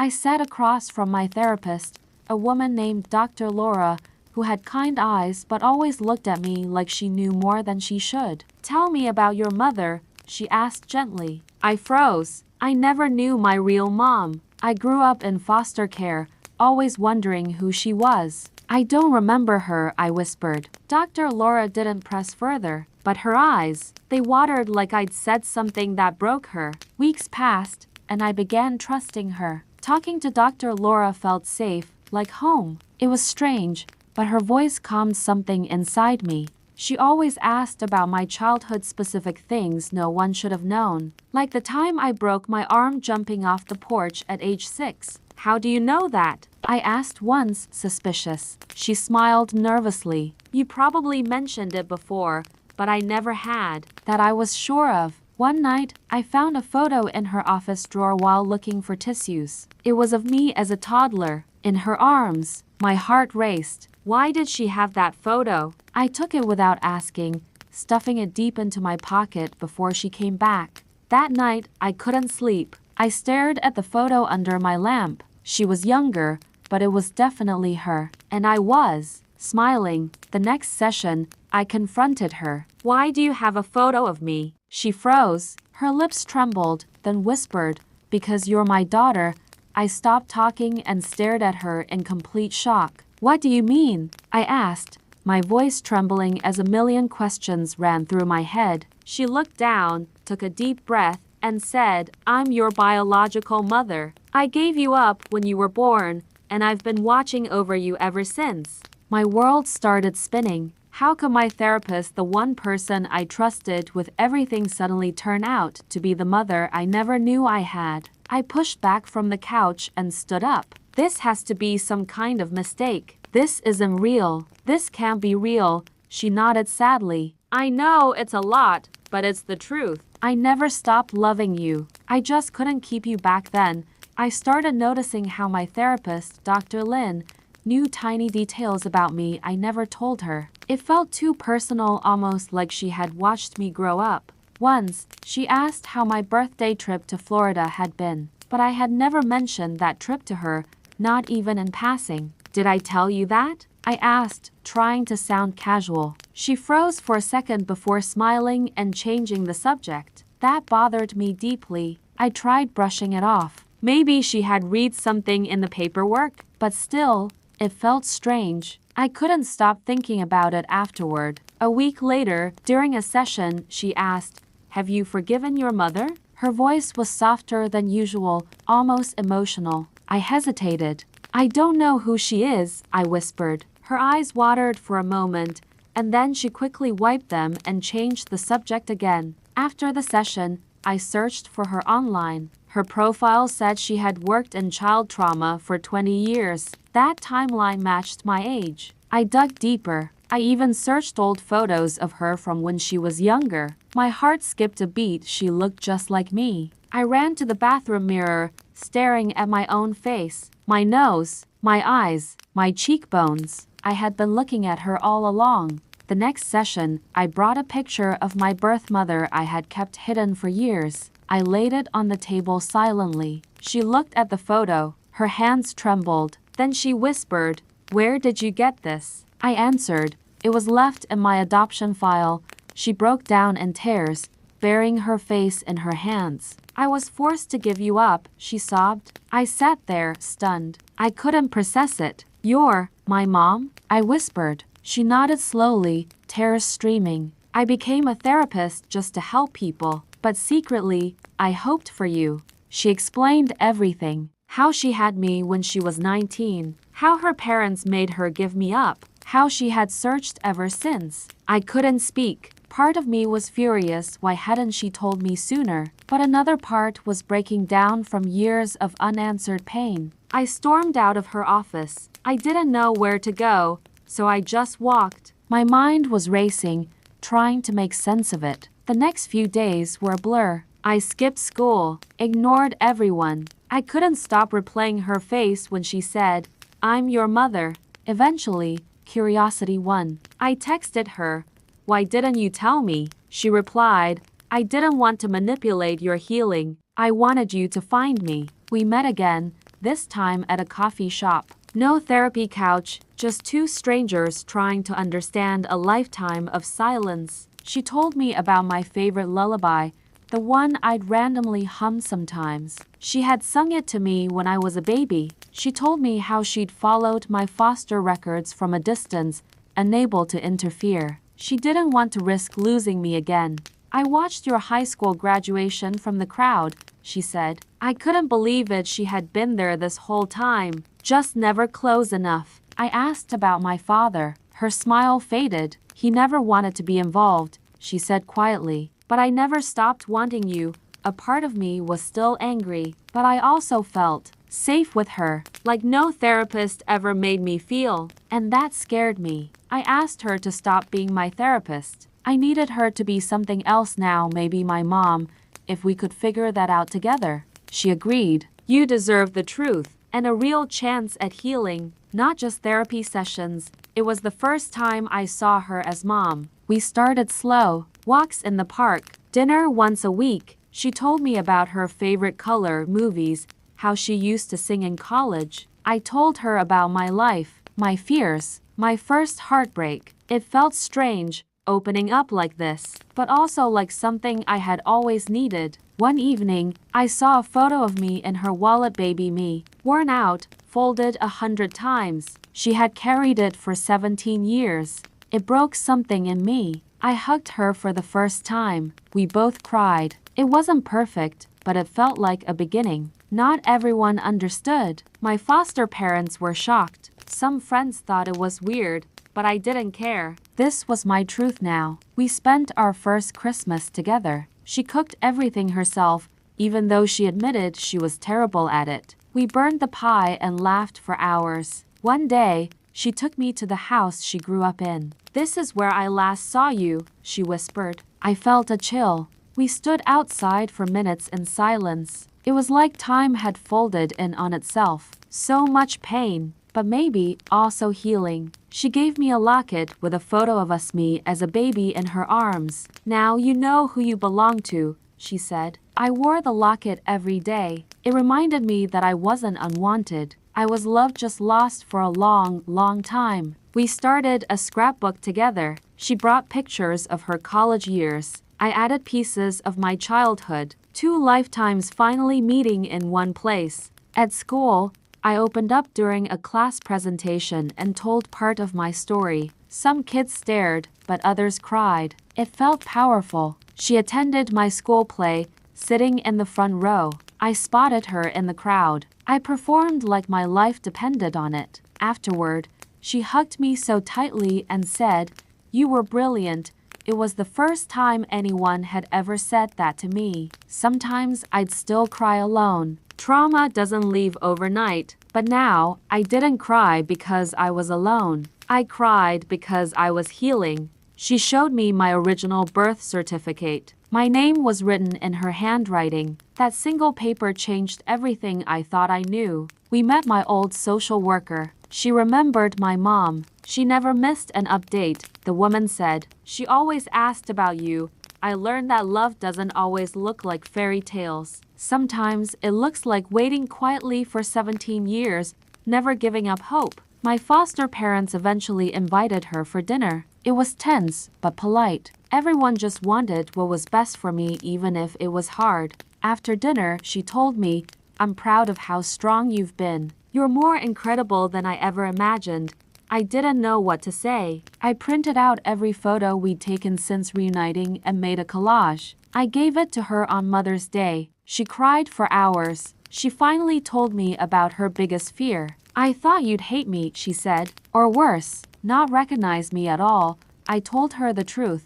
I sat across from my therapist, a woman named Dr. Laura, who had kind eyes but always looked at me like she knew more than she should. "Tell me about your mother," she asked gently. I froze. I never knew my real mom. I grew up in foster care, always wondering who she was. "I don't remember her," I whispered. Dr. Laura didn't press further, but her eyes, they watered like I'd said something that broke her. Weeks passed, and I began trusting her. Talking to Dr. Laura felt safe, like home. It was strange, but her voice calmed something inside me. She always asked about my childhood-specific things no one should have known, like the time I broke my arm jumping off the porch at age 6. "How do you know that?" I asked once, suspicious. She smiled nervously. "You probably mentioned it before, but I never had." That I was sure of. One night, I found a photo in her office drawer while looking for tissues. It was of me as a toddler, in her arms. My heart raced. Why did she have that photo? I took it without asking, stuffing it deep into my pocket before she came back. That night, I couldn't sleep. I stared at the photo under my lamp. She was younger, but it was definitely her. And I was, smiling. The next session, I confronted her. "Why do you have a photo of me?" She froze. Her lips trembled, then whispered, "Because you're my daughter." I stopped talking and stared at her in complete shock. "What do you mean?" I asked, my voice trembling as a million questions ran through my head. She looked down, took a deep breath, and said, "I'm your biological mother. I gave you up when you were born, and I've been watching over you ever since." My world started spinning. How could my therapist, the one person I trusted with everything, suddenly turn out to be the mother I never knew I had? I pushed back from the couch and stood up. "This has to be some kind of mistake. This isn't real. This can't be real." She nodded sadly. "I know it's a lot, but it's the truth. I never stopped loving you. I just couldn't keep you back then." I started noticing how my therapist, Dr. Lin, knew tiny details about me I never told her. It felt too personal, almost like she had watched me grow up. Once, she asked how my birthday trip to Florida had been, but I had never mentioned that trip to her, not even in passing. "Did I tell you that?" I asked, trying to sound casual. She froze for a second before smiling and changing the subject. That bothered me deeply. I tried brushing it off. Maybe she had read something in the paperwork, but still, it felt strange. I couldn't stop thinking about it afterward. A week later, during a session, she asked, "Have you forgiven your mother?" Her voice was softer than usual, almost emotional. I hesitated. "I don't know who she is," I whispered. Her eyes watered for a moment, and then she quickly wiped them and changed the subject again. After the session, I searched for her online. Her profile said she had worked in child trauma for 20 years. That timeline matched my age. I dug deeper. I even searched old photos of her from when she was younger. My heart skipped a beat. She looked just like me. I ran to the bathroom mirror, staring at my own face. My nose, my eyes, my cheekbones. I had been looking at her all along. The next session, I brought a picture of my birth mother I had kept hidden for years. I laid it on the table silently. She looked at the photo. Her hands trembled. Then she whispered, "Where did you get this?" I answered, "It was left in my adoption file." She broke down in tears, burying her face in her hands. "I was forced to give you up," she sobbed. I sat there, stunned. I couldn't process it. "You're my mom?" I whispered. She nodded slowly, tears streaming. "I became a therapist just to help people, but secretly, I hoped for you." She explained everything. How she had me when she was 19. How her parents made her give me up. How she had searched ever since. I couldn't speak. Part of me was furious. Why hadn't she told me sooner? But another part was breaking down from years of unanswered pain. I stormed out of her office. I didn't know where to go, so I just walked. My mind was racing, trying to make sense of it. The next few days were a blur. I skipped school, ignored everyone. I couldn't stop replaying her face when she said, "I'm your mother." Eventually, curiosity won. I texted her, "Why didn't you tell me?" She replied, "I didn't want to manipulate your healing. I wanted you to find me." We met again, this time at a coffee shop. No therapy couch, just two strangers trying to understand a lifetime of silence. She told me about my favorite lullaby, the one I'd randomly hum sometimes. She had sung it to me when I was a baby. She told me how she'd followed my foster records from a distance, unable to interfere. She didn't want to risk losing me again. I watched your high school graduation from the crowd, she said. I couldn't believe it. She had been there this whole time, just never close enough. I asked about my father. Her smile faded. He never wanted to be involved, she said quietly. But I never stopped wanting you. A part of me was still angry, but I also felt safe with her, like no therapist ever made me feel, and that scared me. I asked her to stop being my therapist. I needed her to be something else now, maybe my mom, if we could figure that out together. She agreed. You deserve the truth, and a real chance at healing, not just therapy sessions. It was the first time I saw her as mom. We started slow. Walks in the park, dinner once a week. She told me about her favorite color, movies, how she used to sing in college. I told her about my life, my fears, my first heartbreak. It felt strange, opening up like this, but also like something I had always needed. One evening, I saw a photo of me in her wallet, baby me, worn out, folded 100 times. She had carried it for 17 years. It broke something in me. I hugged her for the first time. We both cried. It wasn't perfect, but it felt like a beginning. Not everyone understood. My foster parents were shocked. Some friends thought it was weird, but I didn't care. This was my truth now. We spent our first Christmas together. She cooked everything herself, even though she admitted she was terrible at it. We burned the pie and laughed for hours. One day, she took me to the house she grew up in. This is where I last saw you, she whispered. I felt a chill. We stood outside for minutes in silence. It was like time had folded in on itself. So much pain, but maybe also healing. She gave me a locket with a photo of us, me as a baby in her arms. Now you know who you belong to, she said. I wore the locket every day. It reminded me that I wasn't unwanted. I was loved, just lost for a long, long time. We started a scrapbook together. She brought pictures of her college years. I added pieces of my childhood. 2 lifetimes finally meeting in one place. At school, I opened up during a class presentation and told part of my story. Some kids stared, but others cried. It felt powerful. She attended my school play, sitting in the front row. I spotted her in the crowd. I performed like my life depended on it. Afterward, she hugged me so tightly and said, "You were brilliant." It was the first time anyone had ever said that to me. Sometimes I'd still cry alone. Trauma doesn't leave overnight, but now I didn't cry because I was alone. I cried because I was healing. She showed me my original birth certificate. My name was written in her handwriting. That single paper changed everything I thought I knew. We met my old social worker. She remembered my mom. She never missed an update, the woman said. She always asked about you. I learned that love doesn't always look like fairy tales. Sometimes it looks like waiting quietly for 17 years, never giving up hope. My foster parents eventually invited her for dinner. It was tense, but polite. Everyone just wanted what was best for me, even if it was hard. After dinner, she told me, "I'm proud of how strong you've been. You're more incredible than I ever imagined." I didn't know what to say. I printed out every photo we'd taken since reuniting and made a collage. I gave it to her on Mother's Day. She cried for hours. She finally told me about her biggest fear. "I thought you'd hate me," she said. "Or worse, not recognize me at all." I told her the truth.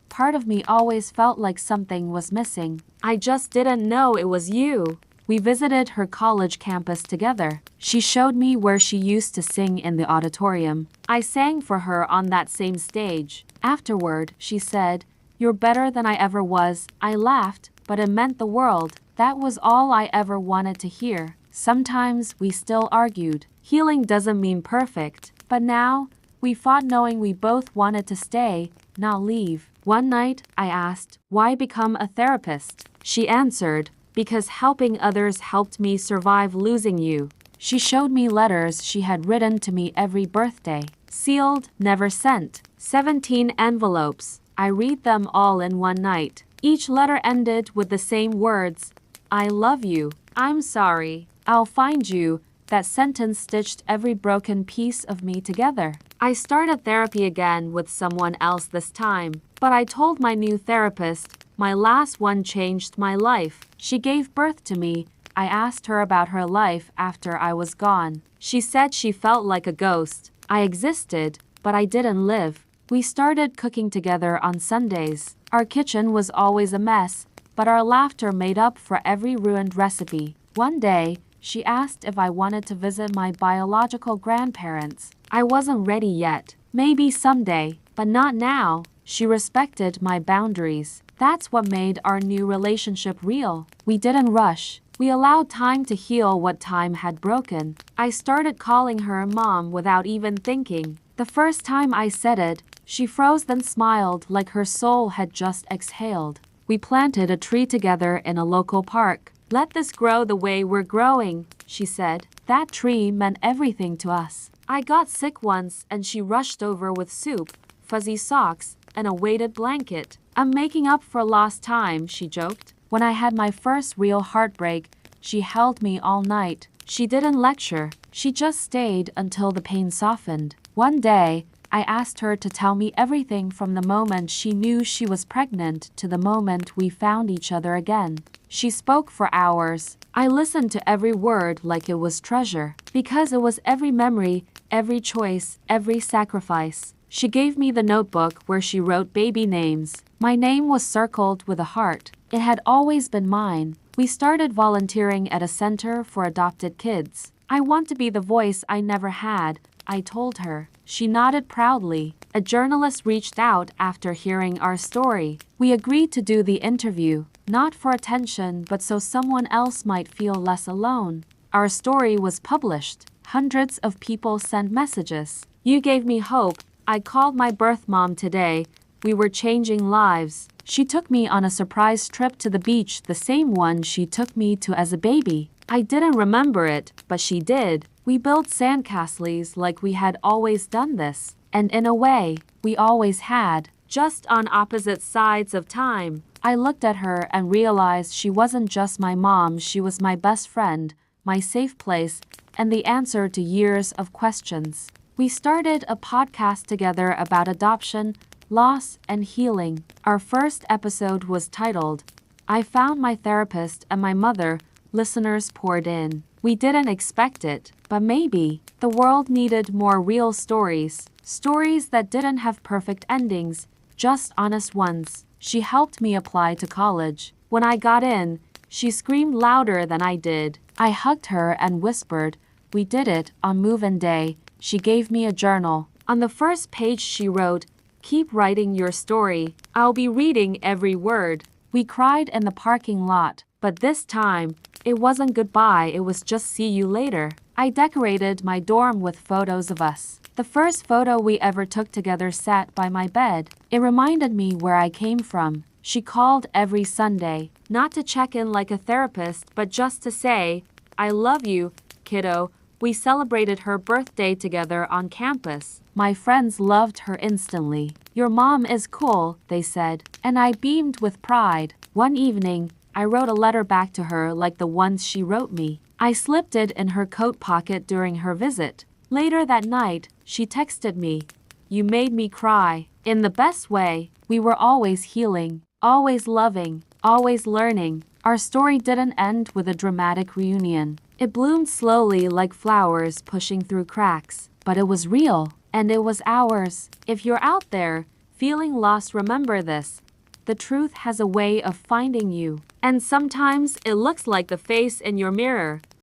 Part of me always felt like something was missing. I just didn't know it was you. We visited her college campus together. She showed me where she used to sing in the auditorium. I sang for her on that same stage. Afterward, she said, "You're better than I ever was." I laughed, but it meant the world. That was all I ever wanted to hear. Sometimes we still argued. Healing doesn't mean perfect, but now we fought knowing we both wanted to stay, not leave. One night, I asked, "Why become a therapist?" She answered, "Because helping others helped me survive losing you." She showed me letters she had written to me every birthday. Sealed, never sent. 17 envelopes. I read them all in one night. Each letter ended with the same words. I love you. I'm sorry. I'll find you. That sentence stitched every broken piece of me together. I started therapy again with someone else this time, but I told my new therapist, my last one changed my life. She gave birth to me. I asked her about her life after I was gone. She said she felt like a ghost. I existed, but I didn't live. We started cooking together on Sundays. Our kitchen was always a mess, but our laughter made up for every ruined recipe. One day, she asked if I wanted to visit my biological grandparents. I wasn't ready yet. Maybe someday, but not now. She respected my boundaries. That's what made our new relationship real. We didn't rush. We allowed time to heal what time had broken. I started calling her mom without even thinking. The first time I said it, she froze then smiled like her soul had just exhaled. We planted a tree together in a local park. Let this grow the way we're growing, she said. That tree meant everything to us. I got sick once and she rushed over with soup, fuzzy socks, and a weighted blanket. I'm making up for lost time, she joked. When I had my first real heartbreak, she held me all night. She didn't lecture. She just stayed until the pain softened. One day, I asked her to tell me everything from the moment she knew she was pregnant to the moment we found each other again. She spoke for hours. I listened to every word like it was treasure, because it was every memory, every choice, every sacrifice. She gave me the notebook where she wrote baby names. My name was circled with a heart. It had always been mine. We started volunteering at a center for adopted kids. I want to be the voice I never had, I told her. She nodded proudly. A journalist reached out after hearing our story. We agreed to do the interview, not for attention but so someone else might feel less alone. Our story was published. Hundreds of people sent messages. You gave me hope. I called my birth mom today. We were changing lives. She took me on a surprise trip to the beach, the same one she took me to as a baby. I didn't remember it, but she did. We built sandcastles like we had always done this. And in a way, we always had, just on opposite sides of time. I looked at her and realized she wasn't just my mom, she was my best friend, my safe place, and the answer to years of questions. We started a podcast together about adoption, loss, and healing. Our first episode was titled, I Found My Therapist and My Mother. Listeners poured in. We didn't expect it, but maybe the world needed more real stories. Stories that didn't have perfect endings, just honest ones. She helped me apply to college. When I got in, she screamed louder than I did. I hugged her and whispered, we did it on move-in day. She gave me a journal. On the first page she wrote, keep writing your story. I'll be reading every word. We cried in the parking lot, but this time, it wasn't goodbye, it was just see you later. I decorated my dorm with photos of us. The first photo we ever took together sat by my bed. It reminded me where I came from. She called every Sunday, not to check in like a therapist, but just to say, I love you, kiddo. We celebrated her birthday together on campus. My friends loved her instantly. Your mom is cool, they said, and I beamed with pride. One evening, I wrote a letter back to her like the ones she wrote me. I slipped it in her coat pocket during her visit. Later that night, she texted me, you made me cry. In the best way. We were always healing, always loving, always learning. Our story didn't end with a dramatic reunion. It bloomed slowly like flowers pushing through cracks. But it was real, and it was ours. If you're out there, feeling lost, remember this. The truth has a way of finding you. And sometimes it looks like the face in your mirror.